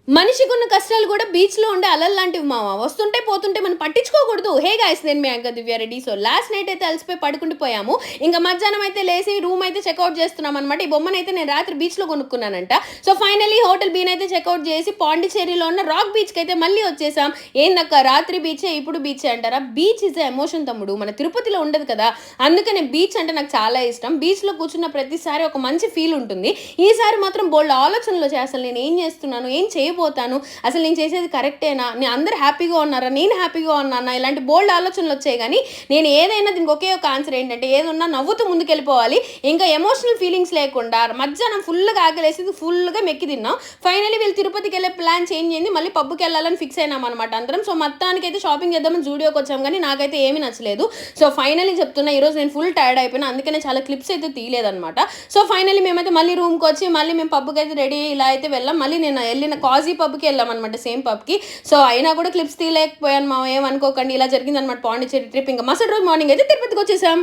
మనిషికి ఉన్న కష్టాలు కూడా బీచ్‌లో ఉండే అలలు లాంటివి మామ. వస్తుంటే, పోతుంటే మనం పట్టించుకోకూడదు. హే గైస్ నేను మీ యాంకర్ దివ్య రెడ్డి. సో లాస్ట్ నైట్ అయితే అలసిపోయి పడుకుంటూ పోయాము. ఇంక మధ్యాహ్నం అయితే లేసి రూమ్ అయితే చెక్‌ఔట్ చేస్తున్నామనమాట. ఈ బొమ్మనైతే నేను రాత్రి బీచ్‌లో కొనుక్కున్నానంట. సో ఫైనల్లీ హోటల్ బీని అయితే చెక్‌ఔట్ చేసి పాండిచ్చేరిలో ఉన్న రాక్ బీచ్‌కి అయితే మళ్ళీ వచ్చేసాం. ఏందక్క రాత్రి బీచే ఇప్పుడు బీచే అంటారా? బీచ్ ఇస్ ఎ ఎమోషన్ తమ్ముడు. మన తిరుపతిలో ఉండదు కదా! అందుకనే బీచ్ అంటే నాకు చాలా ఇష్టం. బీచ్‌లో కూర్చున్న ప్రతిసారి ఒక మంచి ఫీల్ ఉంటుంది. ఈసారి మాత్రం బోలెడు ఆలోచనలొచ్చాయి. అసలు నేను ఏం చేస్తున్నాను? ఏం చేయబోతాను? అసలు నేను చేసేది కరెక్టేనా? అందరూ హ్యాపీగా ఉన్నారా? నేను హ్యాపీగా ఉన్నానా? ఇలాంటి బోలెడు ఆలోచనలొచ్చాయి గానీ, నేను ఏదైనా దీనికి ఒకే ఒక ఆన్సర్ ఏంటంటే, ఏదున్నా నవ్వుతూ ముందుకెళ్ళిపోవాలి. ఇంకా ఎమోషనల్ ఫీలింగ్స్ లేకుండా మధ్యాహ్నం ఫుల్‌గా ఆకలేసేది ఫుల్‌గా మెక్కి తిన్నాం. ఫైనల్లీ వీళ్ళు తిరుపతికెళ్ళే ప్లాన్ చేంజ్ అయింది. మళ్ళీ పబ్‌కెళ్ళాలని ఫిక్స్ అయినామనమాట అందరం. సో మొత్తానికైతే షాపింగ్ చేద్దామని జూడియోకొచ్చాం గానీ, నాకైతే ఏమీ నచ్చలేదు. సో ఫైనల్లీ చెప్తున్నా ఈరోజు నేను ఫుల్ టైర్డ్ అయిపోయినా. అందుకనే చాలా క్లిప్స్ అయితే తీయలేదనమాట. సో ఫైనల్లీ మేమైతే మళ్ళీ రూమ్‌కొచ్చి మళ్ళీ మేము పబ్‌కైతే రెడీ అయ్యి ఇలా అయితే వెళ్ళాం. మళ్ళీ నేను ఎళ్ళిన కాజీ పబ్‌కి వెళ్ళామనమాట సేమ్ పబ్‌కి. సో అయినా కూడా క్లిప్స్ తీయలేకపోయాను మామ ఏమనుకోకండి. ఇలా జరిగిందనమాట పాండిచ్చేరి ట్రిప్. ఇంకా మరుసటి రోజు మార్నింగ్ అయితే తిరుపతికొచ్చేసాం.